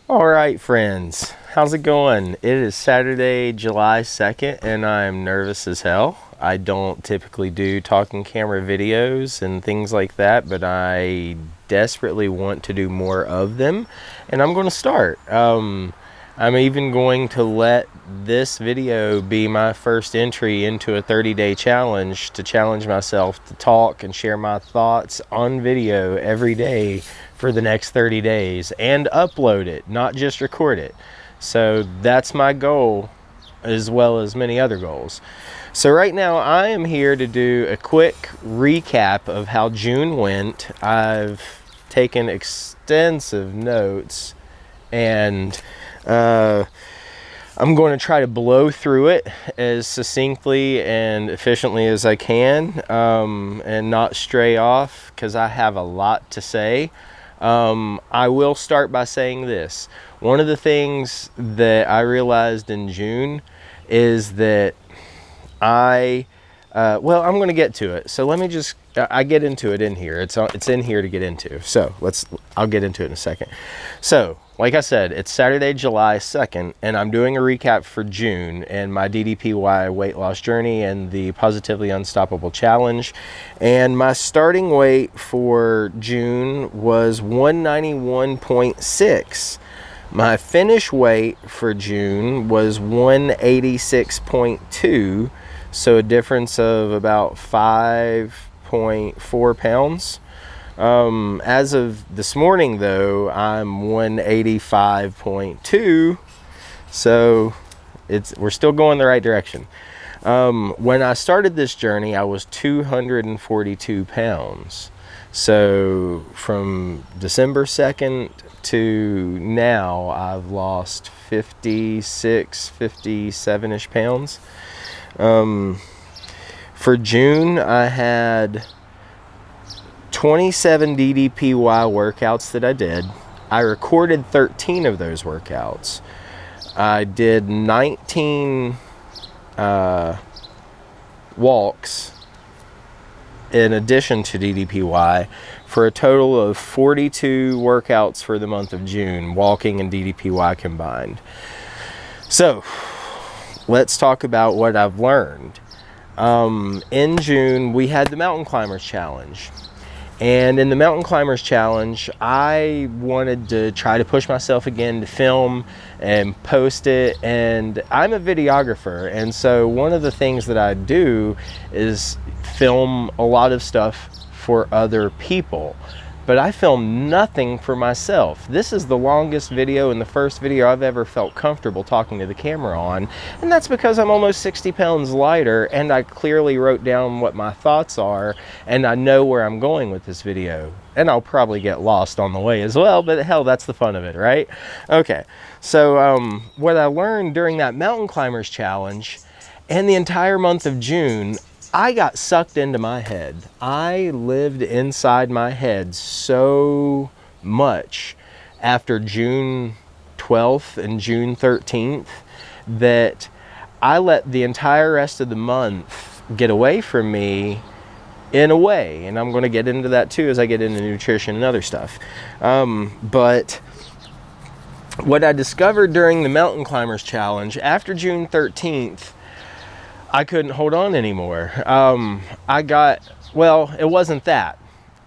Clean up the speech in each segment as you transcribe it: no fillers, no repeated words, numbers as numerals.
All right, friends, how's it going? It is Saturday, July 2nd, and I'm nervous as hell. I don't typically do talking camera videos and things like that, but I desperately want to do more of them, and I'm going to start. I'm even going to let this video be my first entry into a 30-day challenge to challenge myself to talk and share my thoughts on video every day for the next 30 days and upload it, not just record it. So that's my goal, as well as many other goals. So right now I am here to do a quick recap of how June went. I've taken extensive notes, and I'm going to try to blow through it as succinctly and efficiently as I can, and not stray off, because I have a lot to say. I will start by saying this. One of the things that I realized in June is that I'm going to get to it. So let me just, I get into it in here. It's in here to get into. So I'll get into it in a second. So like I said, it's Saturday, July 2nd, and I'm doing a recap for June and my DDPY weight loss journey and the Positively Unstoppable Challenge. And my starting weight for June was 191.6. My finish weight for June was 186.2, so a difference of about 5.4 pounds. As of this morning, though, I'm 185.2, so we're still going the right direction. When I started this journey, I was 242 pounds. So from December 2nd to now, I've lost 57-ish pounds. For June, I had 27 DDPY workouts that I did. I recorded 13 of those workouts. I did 19 walks in addition to DDPY, for a total of 42 workouts for the month of June, walking and DDPY combined. So let's talk about what I've learned. In June, we had the Mountain Climbers Challenge. And in the Mountain Climbers Challenge, I wanted to try to push myself again to film and post it. And I'm a videographer, and so one of the things that I do is film a lot of stuff for other people. But I film nothing for myself. This is the longest video and the first video I've ever felt comfortable talking to the camera on. And that's because I'm almost 60 pounds lighter, and I clearly wrote down what my thoughts are, and I know where I'm going with this video. And I'll probably get lost on the way as well, but hell, that's the fun of it, right? Okay, so what I learned during that Mountain Climbers Challenge and the entire month of June, I got sucked into my head. I lived inside my head so much after June 12th and June 13th that I let the entire rest of the month get away from me in a way. And I'm going to get into that too as I get into nutrition and other stuff. But what I discovered during the Mountain Climbers Challenge after June 13th, I couldn't hold on anymore. It wasn't that.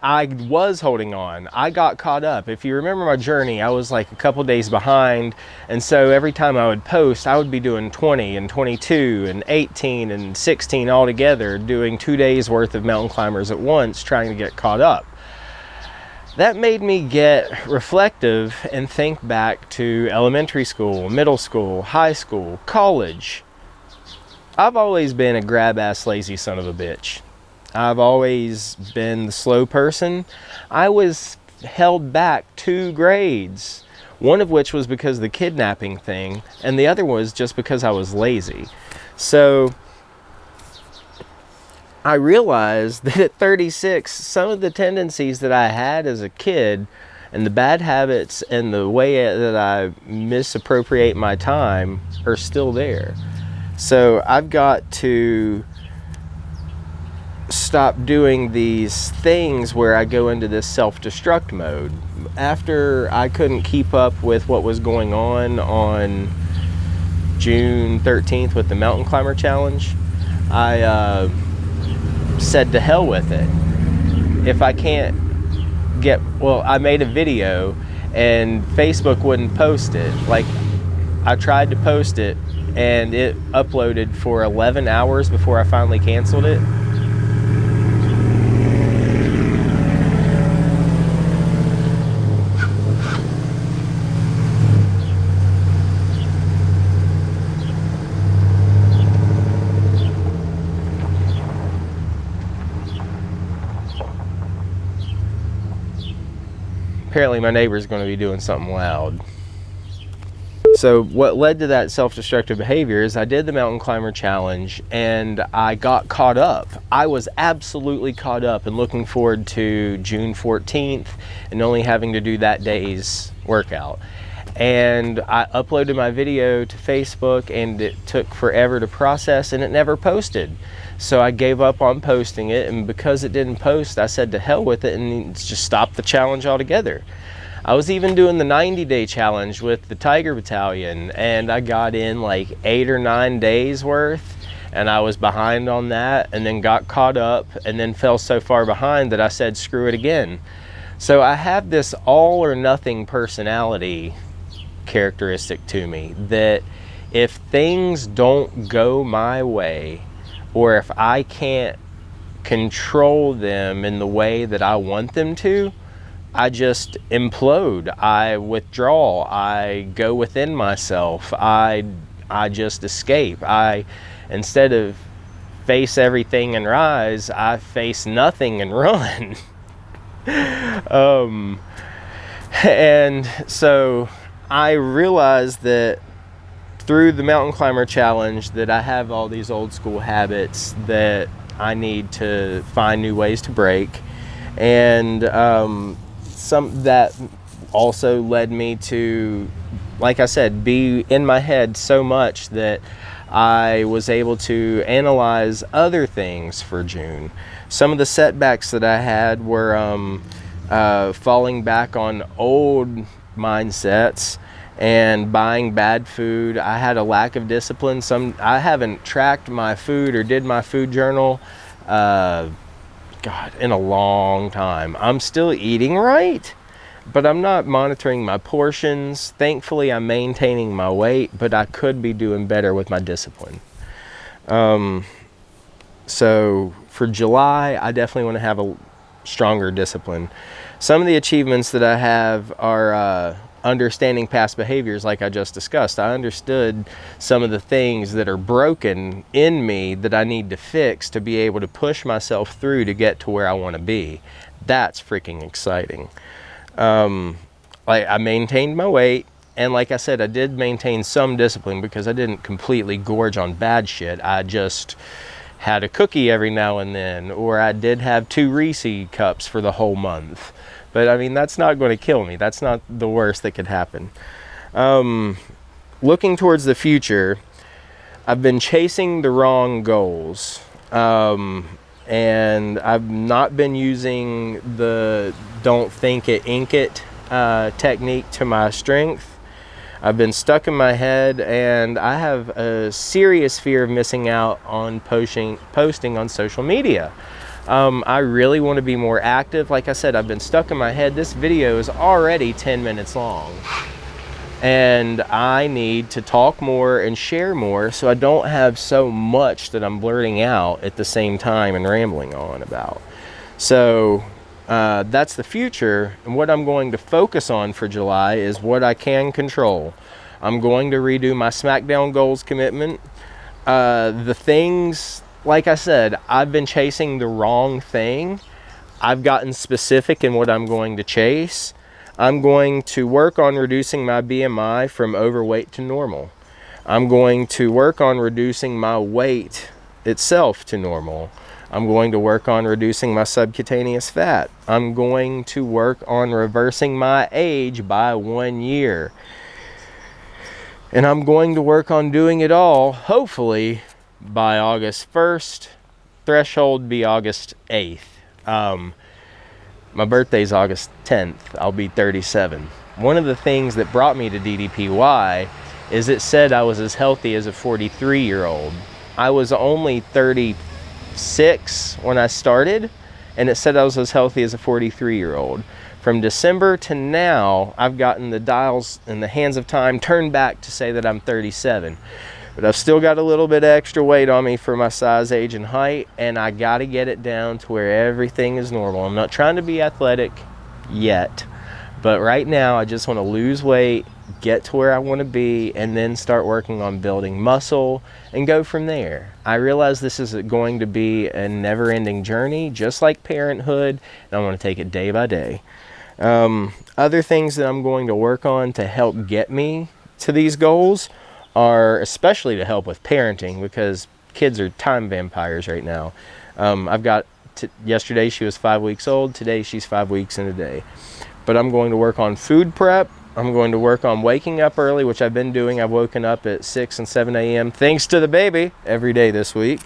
I was holding on. I got caught up. If you remember my journey, I was like a couple days behind. And so every time I would post, I would be doing 20 and 22 and 18 and 16 all together, doing 2 days worth of mountain climbers at once, trying to get caught up. That made me get reflective and think back to elementary school, middle school, high school, college. I've always been a grab-ass lazy son of a bitch. I've always been the slow person. I was held back 2 grades, one of which was because of the kidnapping thing, and the other was just because I was lazy. So I realized that at 36, some of the tendencies that I had as a kid and the bad habits and the way that I misappropriate my time are still there. So I've got to stop doing these things where I go into this self-destruct mode. after I couldn't keep up with what was going on June 13th with the Mountain Climber Challenge, I said to hell with it. If I can't I made a video and Facebook wouldn't post it. Like, I tried to post it and it uploaded for 11 hours before I finally canceled it. Apparently my neighbor's going to be doing something loud. So what led to that self-destructive behavior is I did the Mountain Climber Challenge and I got caught up. I was absolutely caught up and looking forward to June 14th and only having to do that day's workout. And I uploaded my video to Facebook and it took forever to process and it never posted. So I gave up on posting it, and because it didn't post, I said to hell with it and just stopped the challenge altogether. I was even doing the 90-day challenge with the Tiger Battalion, and I got in like 8 or 9 days worth, and I was behind on that, and then got caught up, and then fell so far behind that I said screw it again. So I have this all or nothing personality characteristic to me, that if things don't go my way, or if I can't control them in the way that I want them to, I just implode. I withdraw. I go within myself. I just escape. Instead of face everything and rise, I face nothing and run. And so I realized that through the Mountain Climber Challenge that I have all these old school habits that I need to find new ways to break. And some that also led me to, like I said, be in my head so much that I was able to analyze other things for June. Some of the setbacks that I had were falling back on old mindsets and buying bad food. I had a lack of discipline. I haven't tracked my food or did my food journal in a long time. I'm still eating right, but I'm not monitoring my portions. Thankfully, I'm maintaining my weight, but I could be doing better with my discipline. So for July, I definitely want to have a stronger discipline. Some of the achievements that I have are understanding past behaviors, like I just discussed. I understood some of the things that are broken in me that I need to fix to be able to push myself through to get to where I want to be. That's freaking exciting. I maintained my weight, and like I said, I did maintain some discipline because I didn't completely gorge on bad shit. I just had a cookie every now and then, or I did have 2 Reese cups for the whole month. But I mean, that's not going to kill me. That's not the worst that could happen. Looking towards the future, I've been chasing the wrong goals. And I've not been using the don't think it, ink it technique to my strength. I've been stuck in my head, and I have a serious fear of missing out on posting on social media. I really want to be more active. Like I said, I've been stuck in my head. This video is already 10 minutes long, and I need to talk more and share more so I don't have so much that I'm blurting out at the same time and rambling on about. So that's the future, and what I'm going to focus on for July is what I can control. I'm going to redo my SmackDown goals commitment. The things, like I said, I've been chasing the wrong thing. I've gotten specific in what I'm going to chase. I'm going to work on reducing my BMI from overweight to normal. I'm going to work on reducing my weight itself to normal. I'm going to work on reducing my subcutaneous fat. I'm going to work on reversing my age by 1 year. And I'm going to work on doing it all, hopefully, by August 1st. Threshold be August 8th. My birthday's August 10th. I'll be 37. One of the things that brought me to DDPY is it said I was as healthy as a 43-year-old. I was only 36 when I started, and it said I was as healthy as a 43-year-old. From December to now, I've gotten the dials in the hands of time turned back to say that I'm 37. But I've still got a little bit of extra weight on me for my size, age, and height, and I got to get it down to where everything is normal. I'm not trying to be athletic yet, but right now I just want to lose weight, get to where I want to be, and then start working on building muscle and go from there. I realize this is going to be a never-ending journey, just like parenthood, and I want to take it day by day. Other things that I'm going to work on to help get me to these goals are especially to help with parenting, because kids are time vampires right now. I've got, yesterday she was 5 weeks old, today she's 5 weeks in a day. But I'm going to work on food prep. I'm going to work on waking up early, which I've been doing. I've woken up at 6 and 7 a.m. thanks to the baby every day this week.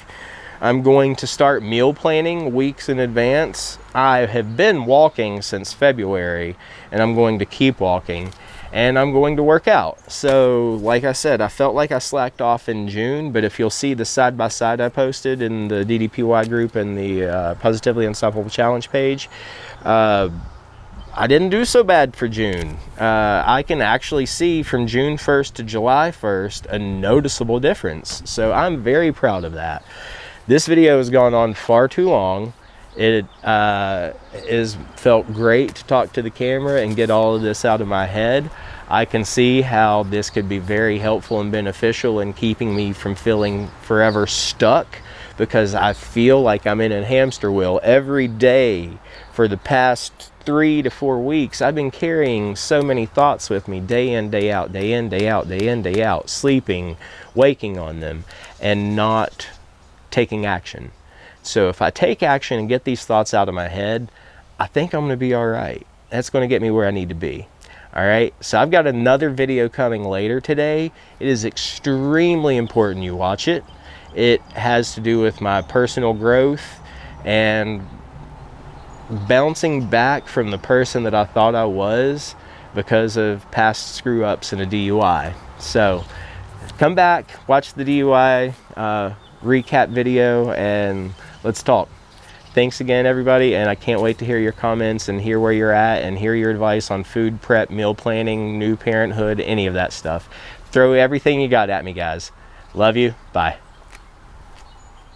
I'm going to start meal planning weeks in advance. I have been walking since February, and I'm going to keep walking. And I'm going to work out. So like I said, I felt like I slacked off in June, but if you'll see the side-by-side I posted in the DDPY group and the Positively Unstoppable Challenge page, I didn't do so bad for June. I can actually see from June 1st to July 1st a noticeable difference. So I'm very proud of that. This video has gone on far too long. It has felt great to talk to the camera and get all of this out of my head. I can see how this could be very helpful and beneficial in keeping me from feeling forever stuck, because I feel like I'm in a hamster wheel every day for the past 3 to 4 weeks. I've been carrying so many thoughts with me day in, day out, day in, day out, day in, day out, sleeping, waking on them, and not taking action. So if I take action and get these thoughts out of my head, I think I'm going to be all right. That's going to get me where I need to be. All right. So I've got another video coming later today. It is extremely important you watch it. It has to do with my personal growth and bouncing back from the person that I thought I was because of past screw ups in a DUI. So come back, watch the DUI recap video, and let's talk. Thanks again, everybody, and I can't wait to hear your comments and hear where you're at and hear your advice on food prep, meal planning, new parenthood, any of that stuff. Throw everything you got at me, guys. Love you. Bye.